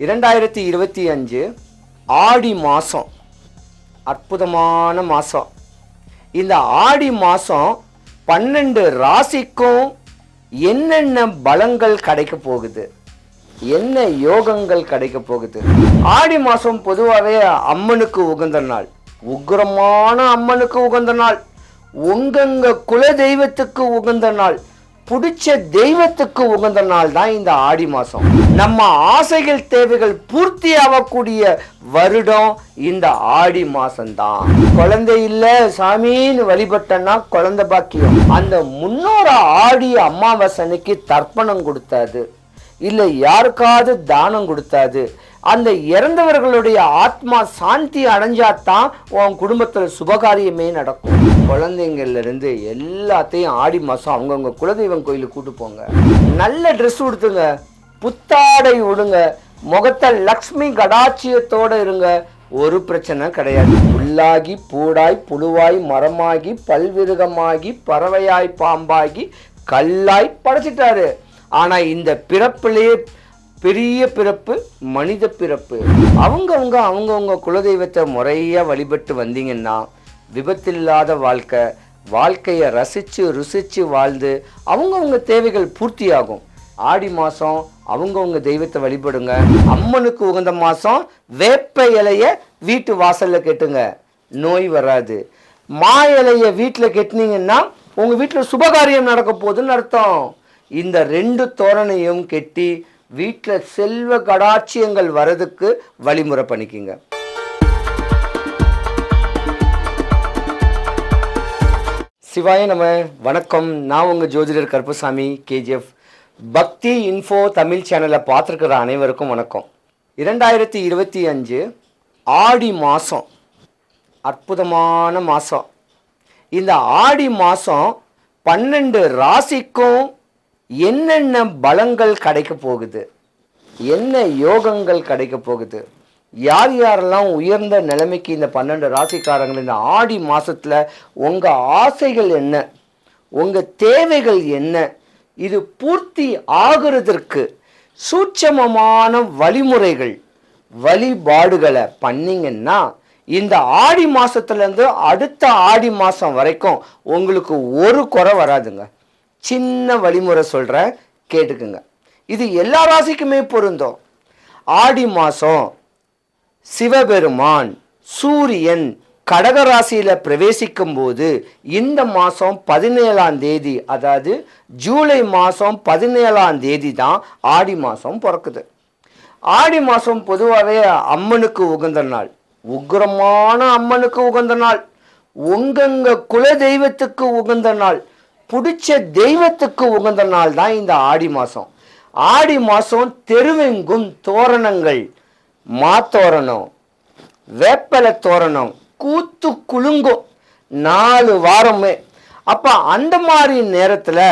2025 ஆடி மாதம் அற்புதமான மாதம். இந்த ஆடி மாதம் 12 ராசிக்கும் என்னென்ன பலங்கள் கிடைக்க போகுது, என்ன யோகங்கள் கிடைக்க போகுது. ஆடி மாதம் பொதுவாகவே அம்மனுக்கு உகந்த நாள், உக்கிரமான அம்மனுக்கு உகந்த நாள், உங்க குல தெய்வத்துக்கு உகந்த நாள், பிடிச்ச தெய்வத்துக்கு உகந்த நாள் தான் இந்த ஆடி மாதம். நம்ம ஆசைகள் தேவைகள் பூர்த்தி ஆகக்கூடிய வருடம் இந்த ஆடி மாசம்தான். குழந்தை இல்லை சாமின்னு வழிபட்டனா குழந்தை பாக்கியம். அந்த முன்னோர ஆடி அமாவாசனைக்கு தர்ப்பணம் கொடுத்தாது, இல்லை யாருக்காவது தானம் கொடுத்தாது, அந்த இறந்தவர்களுடைய ஆத்மா சாந்தி அடைஞ்சாதான் உன் குடும்பத்தில் சுபகாரியமே நடக்கும். குழந்தைங்கள்ல இருந்து எல்லாத்தையும் ஆடி மாதம் அவங்கவுங்க குலதெய்வம் கோயிலுக்கு கூட்டு போங்க. நல்ல ட்ரெஸ் கொடுத்துங்க, புத்தாடை விடுங்க, முகத்தை லக்ஷ்மி கடாட்சியத்தோட இருங்க. ஒரு பிரச்சனை கிடையாது. புல்லாகி பூடாய் புழுவாய் மரமாகி பல்விருகமாகி பறவையாய் பாம்பாகி கல்லாய் படைச்சிட்டாரு. ஆனா இந்த பிறப்பிலேயே பெரிய பிறப்பு மனித பிறப்பு. அவங்கவுங்க குலதெய்வத்தை முறையா வழிபட்டு வந்தீங்கன்னா விபத்தில்லாத வாழ்க்கையை ரசிச்சு ருசிச்சு வாழ்ந்து அவங்கவுங்க தேவைகள் பூர்த்தியாகும். ஆடி மாதம் அவங்கவுங்க தெய்வத்தை வழிபடுங்க. அம்மனுக்கு உகந்த மாதம் வேப்ப இலைய வீட்டு வாசல்ல கெட்டுங்க, நோய் வராது. மா இலைய வீட்டில் கெட்டினீங்கன்னா உங்க வீட்டில் சுபகாரியம் நடக்க போகுதுன்னு அர்த்தம். இந்த 2 தோரணையும் கெட்டி வீட்டில் செல்வ கடாட்சியங்கள் வரதுக்கு வழிமுறை பண்ணிக்கிங்க. சிவாய நம. வணக்கம். நான் உங்கள் ஜோதிடர் கருப்பசாமி கேஜிஎஃப். பக்தி இன்ஃபோ தமிழ் சேனலை பார்த்துருக்கிற அனைவருக்கும் வணக்கம். 2025 ஆடி மாதம் அற்புதமான மாதம். இந்த ஆடி மாதம் 12 ராசிக்கும் என்னென்ன பலங்கள் கிடைக்க போகுது, என்ன யோகங்கள் கிடைக்க போகுது, யார் யாரெல்லாம் உயர்ந்த நிலைமைக்கு இந்த 12 ராசிக்காரங்கள் இந்த ஆடி மாதத்தில் உங்கள் ஆசைகள் என்ன, உங்கள் தேவைகள் என்ன, இது பூர்த்தி ஆகிறதுக்கு சூட்சமமான வழிமுறைகள் வழிபாடுகளை பண்ணிங்கன்னா இந்த ஆடி மாதத்துலேருந்து அடுத்த ஆடி மாதம் வரைக்கும் உங்களுக்கு ஒரு குறை வராதுங்க. சின்ன வழிமுறை சொல்கிறேன், கேட்டுக்குங்க. இது எல்லா ராசிக்குமே பொருந்தும். ஆடி மாதம் சிவபெருமான் சூரியன் கடகராசியில் பிரவேசிக்கும் போது இந்த மாதம் 17ஆம் தேதி, அதாவது ஜூலை மாதம் 17ஆம் தேதி தான் ஆடி மாதம் பிறக்குது. ஆடி மாதம் பொதுவாகவே அம்மனுக்கு உகந்த நாள், உக்கிரமான அம்மனுக்கு உகந்த நாள், உங்க குல தெய்வத்துக்கு உகந்த நாள், பிடிச்ச தெய்வத்துக்கு உகந்த நாள் தான் இந்த ஆடி மாதம். ஆடி மாதம் தெருவெங்கும் தோரணங்கள், மாத்தோரணம், வேப்பலை தோரணம் கூத்து குலுங்கும் 4 வாரமே. அப்போ அந்த மாதிரி நேரத்தில்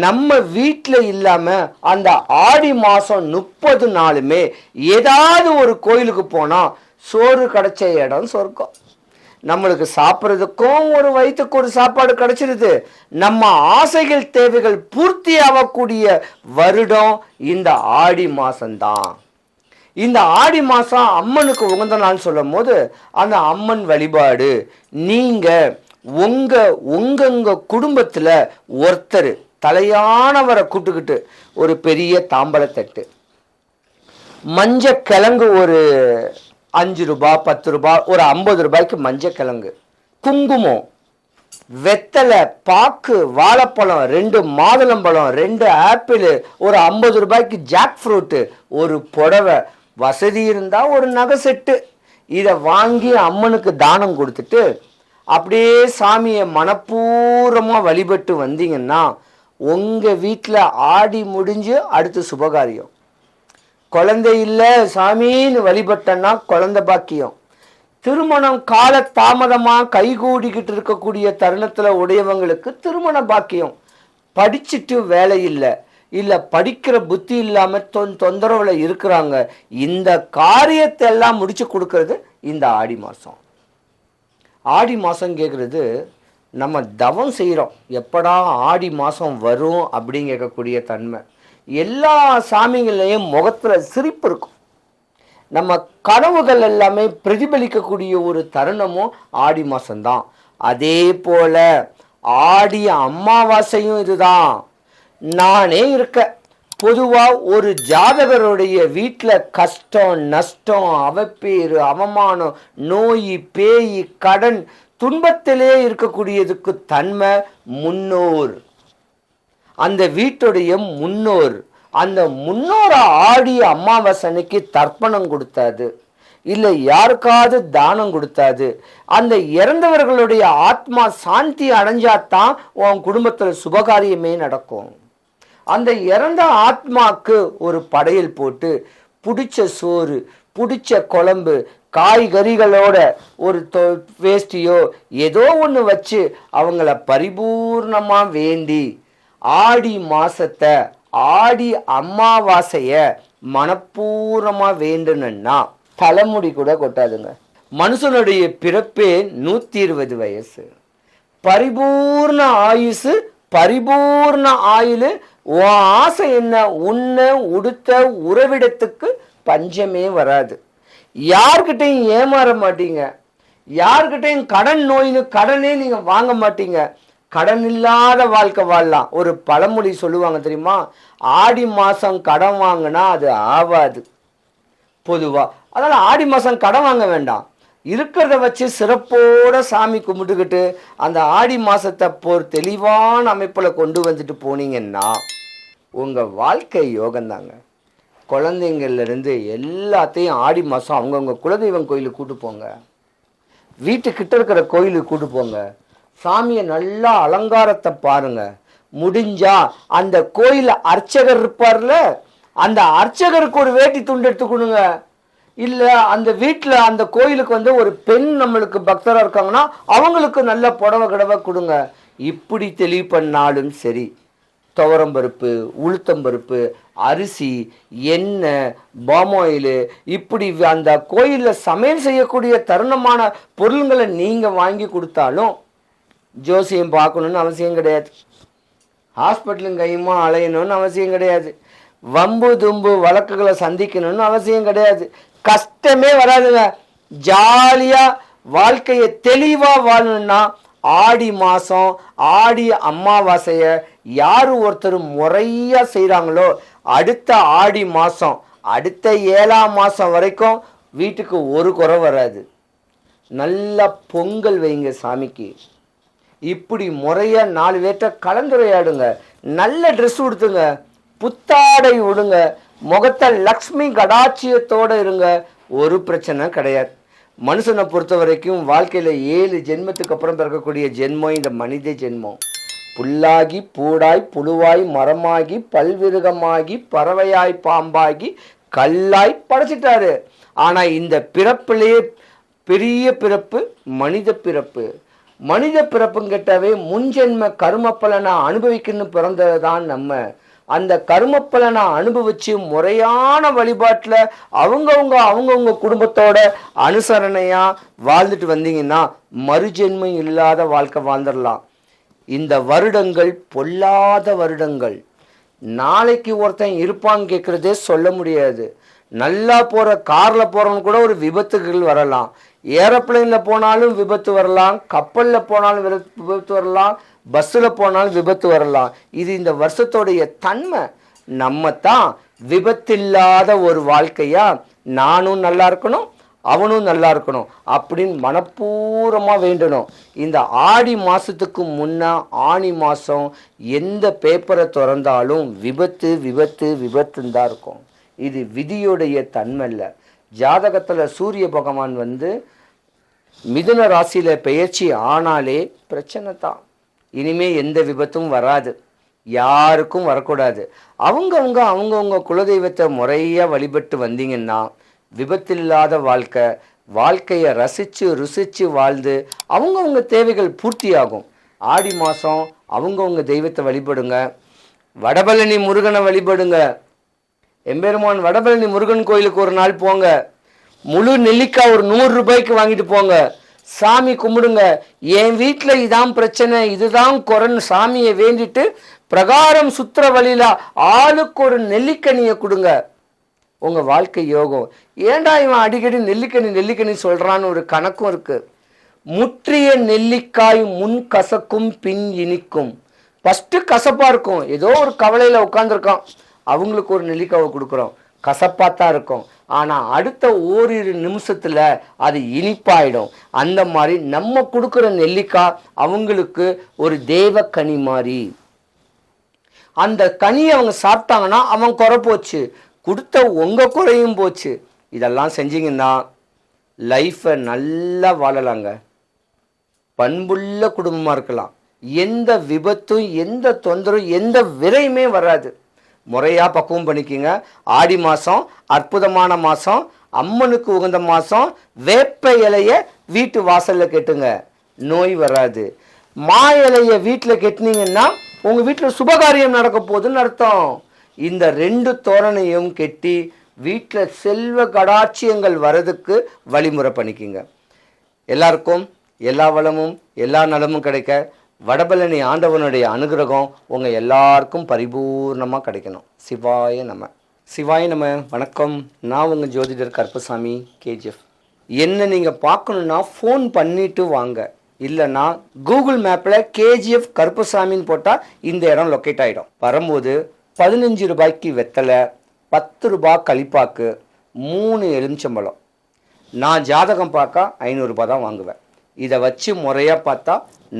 நம்ம வீட்டில் இல்லாமல் அந்த ஆடி மாதம் 30 நாளுமே ஏதாவது ஒரு கோயிலுக்கு போனால் சோறு கிடைச்ச இடம் சொர்க்கம். நம்மளுக்கு சாப்பிட்றதுக்கும் ஒரு வயிற்றுக்கு ஒரு சாப்பாடு கிடைச்சிருது. நம்ம ஆசைகள் தேவைகள் பூர்த்தி ஆகக்கூடிய வருடம் இந்த ஆடி மாதம்தான். இந்த ஆடி மாதம் அம்மனுக்கு உகந்த நாள் சொல்லும் போது அந்த அம்மன் வழிபாடு நீங்கள் உங்க குடும்பத்தில் ஒருத்தர் தலையானவரை கூட்டுக்கிட்டு ஒரு பெரிய தாம்பலத்தட்டு, மஞ்சள் கிழங்கு ஒரு 5 ரூபாய் 10 ரூபாய் ஒரு 50 ரூபாய்க்கு மஞ்சள் கிழங்கு, குங்குமம், வெத்தலை, பாக்கு, வாழைப்பழம், 2 மாதுளம்பழம், 2 ஆப்பிள், ஒரு 50 ரூபாய்க்கு ஜாக் ஃப்ரூட்டு, ஒரு புடவை, வசதி இருந்தால் ஒரு நகை செட்டு, இதை வாங்கி அம்மனுக்கு தானம் கொடுத்துட்டு அப்படியே சாமியை மனப்பூர்வமாக வழிபட்டு வந்தீங்கன்னா உங்கள் வீட்டில் ஆடி முடிஞ்சு அடுத்து சுபகாரியம். குழந்தை இல்லை சாமின்னு வழிபட்டனா குழந்தை பாக்கியம். திருமணம் கால தாமதமாக கைகூடிக்கிட்டு இருக்கக்கூடிய தருணத்தில் உடையவங்களுக்கு திருமண பாக்கியம். படிச்சுட்டு வேலை இல்லை படிக்கிற புத்தி இல்லாமல் தொந்தரவில் இருக்கிறாங்க. இந்த காரியத்தை எல்லாம் முடிச்சு கொடுக்கறது இந்த ஆடி மாதம். ஆடி மாதம் கேட்குறது நம்ம தவம் செய்கிறோம், எப்படா ஆடி மாதம் வரும் அப்படின்னு கேட்கக்கூடிய தன்மை. எல்லா சாமிகள்லையும் முகத்தில் சிரிப்பு இருக்கும். நம்ம கனவுகள் எல்லாமே பிரதிபலிக்கக்கூடிய ஒரு தருணமும் ஆடி மாசம்தான். அதே போல ஆடி அமாவாசையும் இதுதான். நானே இருக்க பொதுவா ஒரு ஜாதகருடைய வீட்டில் கஷ்டம், நஷ்டம், அவப்பேறு, அவமானம், நோய், பேய், கடன், துன்பத்திலே இருக்கக்கூடியதுக்கு தன்மை முன்னோர், அந்த வீட்டுடைய முன்னோர். அந்த முன்னோரை ஆடி அமாவாசனைக்கு தர்ப்பணம் கொடுத்தாது, இல்லை யாருக்காவது தானம் கொடுத்தாது, அந்த இறந்தவர்களுடைய ஆத்மா சாந்தி அடைஞ்சாதான் உன் குடும்பத்தில் சுபகாரியமே நடக்கும். அந்த இறந்த ஆத்மாக்கு ஒரு படையல் போட்டு பிடிச்ச சோறு, பிடிச்ச குழம்பு, காய்கறிகளோட ஒரு வேஷ்டியோ ஏதோ ஒன்று வச்சு அவங்கள பரிபூர்ணமாக வேண்டி ஆடி மாசத்தை, ஆடி அமாவாசைய மனப்பூர்வமாக வேண்டணும்னா தலைமுடி கூட கொட்டாதுங்க. மனுஷனுடைய பிறப்பே 120 வயசு. பரிபூர்ண ஆயுசு, பரிபூர்ண ஆயுள். உன் ஆசை என்ன? உன்ன உடுத்த உறவிடத்துக்கு பஞ்சமே வராது. யார்கிட்டையும் ஏமாற மாட்டீங்க, யார்கிட்டையும் கடன் நோயின்னு கடனே நீங்க வாங்க மாட்டீங்க. கடன் இல்லாத வாழ்க்கை வாழலாம். ஒரு பழமொழி சொல்லுவாங்க தெரியுமா, ஆடி மாசம் கடன் வாங்கினா அது ஆவாது பொதுவா. அதனால ஆடி மாசம் கடன் வாங்க வேண்டாம். இருக்கிறத வச்சு சிறப்போட சாமி கும்பிட்டுக்கிட்டு அந்த ஆடி மாசத்தை போர் தெளிவான அமைப்புல கொண்டு வந்துட்டு போனீங்கன்னா உங்க வாழ்க்கை யோகந்தாங்க. குழந்தைங்கள்ல இருந்து எல்லாத்தையும் ஆடி மாசம் அவங்கவுங்க குலதெய்வம் கோயிலுக்கு கூட்டு போங்க, வீட்டுக்கிட்ட இருக்கிற கோயிலுக்கு கூட்டு போங்க, சாமியை நல்லா அலங்காரத்தை பாருங்க. முடிஞ்சா அந்த கோயில அர்ச்சகர் இருப்பார்ல, அந்த அர்ச்சகருக்கு ஒரு வேட்டி துண்டு எடுத்து கொடுங்க. இல்ல அந்த வீட்டுல அந்த கோயிலுக்கு வந்து ஒரு பெண் நம்மளுக்கு பக்தரா இருக்காங்கன்னா அவங்களுக்கு நல்ல புடவை கடவை கொடுங்க. இப்படி தெளிவு பண்ணாலும் சரி, துவரம்பருப்பு, உளுத்தம்பருப்பு, அரிசி, எண்ணெய், பாமாயில், இப்படி அந்த கோயிலில் சமையல் செய்யக்கூடிய தருணமான பொருள்களை நீங்கள் வாங்கி கொடுத்தாலும் ஜோசியம் பார்க்கணுன்னு அவசியம் கிடையாது, ஹாஸ்பிட்டலும் கையுமா அலையணும்னு அவசியம் கிடையாது, வம்பு தும்பு வழக்குகளை சந்திக்கணும்னு அவசியம் கிடையாது. கஷ்டமே வராதுங்க. ஜாலியாக வாழ்க்கையை தெளிவாக வாழணும்னா ஆடி மாதம், ஆடி அமாவாசைய யார் ஒருத்தர் முறையாக செய்கிறாங்களோ அடுத்த ஆடி மாதம், அடுத்த 7ஆம் மாதம் வரைக்கும் வீட்டுக்கு ஒரு குறை வராது. நல்லா பொங்கல் வைங்க சாமிக்கு. இப்படி முறையாக 4 பேர்ட்ட கலந்துரையாடுங்க. நல்ல ட்ரெஸ் உடுத்துங்க, புத்தாடை விடுங்க, முகத்தை லக்ஷ்மி கடாட்சியத்தோடு இருங்க. ஒரு பிரச்சனை கிடையாது. மனுஷனை பொறுத்த வரைக்கும் வாழ்க்கையில் 7 ஜென்மத்துக்கு அப்புறம் பிறக்கக்கூடிய ஜென்மம் இந்த மனித ஜென்மம். புல்லாகி பூடாய் புழுவாய் மரமாகி பல்விருகமாகி பறவையாய் பாம்பாகி கல்லாய் படைச்சிட்டாரு. ஆனால் இந்த பிறப்பிலேயே பெரிய பிறப்பு மனித பிறப்பு. மனித பிறப்புங்கிட்டவே முன்ஜென்ம கர்ம பலனை அனுபவிக்கணும்னு பிறந்தது தான் நம்ம. அந்த கர்ம பலனை அனுபவிச்சு முறையான வழிபாட்டில் அவங்கவுங்க குடும்பத்தோட அனுசரணையா வாழ்ந்துட்டு வந்தீங்கன்னா மறுஜென்மம் இல்லாத வாழ்க்கை வாழ்ந்துடலாம். இந்த வருடங்கள் பொல்லாத வருடங்கள். நாளைக்கு ஒருத்தன் இருப்பான்னு கேட்குறதே சொல்ல முடியாது. நல்லா போகிற காரில் போகிறவங்க கூட ஒரு விபத்துகள் வரலாம், ஏரோப்ளைனில் போனாலும் விபத்து வரலாம், கப்பலில் போனாலும் விபத்து வரலாம், பஸ்ஸில் போனாலும் விபத்து வரலாம். இது இந்த வருஷத்தோடைய தன்மை. நம்ம தான் விபத்தில்லாத ஒரு வாழ்க்கையா நானும் நல்லா இருக்கணும், அவனும் நல்லா இருக்கணும் அப்படின்னு மனப்பூர்வமாக வேண்டணும். இந்த ஆடி மாதத்துக்கு முன்னே ஆணி மாதம் எந்த பேப்பரை திறந்தாலும் விபத்து விபத்து விபத்துன்னு தான் இருக்கும். இது விதியுடைய தன்மை இல்லை. ஜாதகத்தில் சூரிய பகவான் வந்து மிதுன ராசியில் பெயர்ச்சி ஆனாலே பிரச்சனை தான். இனிமே எந்த விபத்தும் வராது, யாருக்கும் வரக்கூடாது. அவங்கவுங்க குலதெய்வத்தை முறையாக வழிபட்டு வந்தீங்கன்னா விபத்தில்லாத வாழ்க்கையை ரசித்து ருசித்து வாழ்ந்து அவங்கவுங்க தேவைகள் பூர்த்தியாகும். ஆடி மாதம் அவங்கவுங்க தெய்வத்தை வழிபடுங்க. வடபழனி முருகனை வழிபடுங்க. எம்பெருமான் வடபழனி முருகன் கோயிலுக்கு ஒரு நாள் போங்க. முழு நெல்லிக்காய் ஒரு 100 ரூபாய்க்கு வாங்கிட்டு போங்க. சாமி கும்பிடுங்க. என் வீட்டில் இதான் பிரச்சனை, இதுதான் குறைன்னு சாமியை வேண்டிட்டு பிரகாரம் சுத்திர வழியில ஆளுக்கு ஒரு நெல்லிக்கனியை கொடுங்க. உங்கள் வாழ்க்கை யோகம். ஏன்டா இவன் அடிக்கடி நெல்லிக்கனி நெல்லிக்கனி சொல்கிறான்னு ஒரு கணக்கும் இருக்குது. முற்றிய நெல்லிக்காய் முன் கசக்கும் பின் இனிக்கும். ஃபஸ்ட்டு கசப்பாக இருக்கும், ஏதோ ஒரு கவலையில் உட்காந்துருக்கான், அவங்களுக்கு ஒரு நெல்லிக்காவை கொடுக்குறோம், கசப்பாக தான் இருக்கும். ஆனால் அடுத்த ஓரிரு நிமிஷத்தில் அது இனிப்பாயிடும். அந்த மாதிரி நம்ம கொடுக்குற நெல்லிக்காய் அவங்களுக்கு ஒரு தேவ கனி மாதிரி. அந்த கனியை அவங்க சாப்பிட்டாங்கன்னா அவன் குறை போச்சு, கொடுத்த உங்கள் குறையும் போச்சு. இதெல்லாம் செஞ்சீங்கன்னா லைஃப்பை நல்லா வாழலாங்க. பண்புள்ள குடும்பமாக இருக்கலாம். எந்த விபத்தும் எந்த தொந்தரவும் எந்த விரையுமே வராது. முறையாக பக்குவம் பண்ணிக்கிங்க. ஆடி மாதம் அற்புதமான மாதம், அம்மனுக்கு உகந்த மாதம். வேப்ப இலையை வீட்டு வாசலில் கெட்டுங்க, நோய் வராது. மா இலையை வீட்டில் கெட்டினீங்கன்னா உங்கள் வீட்டில் சுபகாரியம் நடக்க போகுதுன்னு அர்த்தம். இந்த 2 தோரணையும் கெட்டி வீட்டில் செல்வ கடாட்சியங்கள் வரதுக்கு வழிமுறை பண்ணிக்கிங்க. எல்லாருக்கும் எல்லா வளமும் எல்லா நலமும் கிடைக்க வடபழனி ஆண்டவனுடைய அனுகிரகம் உங்கள் எல்லாருக்கும் பரிபூர்ணமாக கிடைக்கணும். சிவாய நம. சிவாய நம. வணக்கம். நான் உங்கள் ஜோதிடர் கருப்பசாமி, கேஜிஎஃப். என்ன நீங்கள் பார்க்கணுன்னா ஃபோன் பண்ணிவிட்டு வாங்க, இல்லைன்னா கூகுள் மேப்பில் கேஜிஎஃப் கருப்பசாமின்னு போட்டால் இந்த இடம் லொக்கேட் ஆகிடும். வரும்போது 15 ரூபாய்க்கு வெத்தலை, 10 ரூபாய் களிப்பாக்கு, 3 எலுமிச்சம்பழம். நான் ஜாதகம் பார்க்க 500 ரூபாய் தான் வாங்குவேன். இதை வச்சு முறையாக பார்த்தா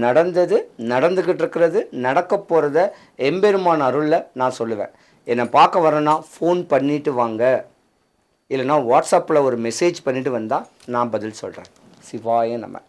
நடந்தது, நடந்துக்கிட்டு இருக்கிறது, நடக்க போகிறத எம்பெருமான் அருளில் நான் சொல்லுவேன். என்னை பார்க்க வரேன்னா ஃபோன் பண்ணிவிட்டு வாங்க, இல்லைனா வாட்ஸ்அப்பில் ஒரு மெசேஜ் பண்ணிவிட்டு வந்தால் நான் பதில் சொல்கிறேன். சிவாய நம.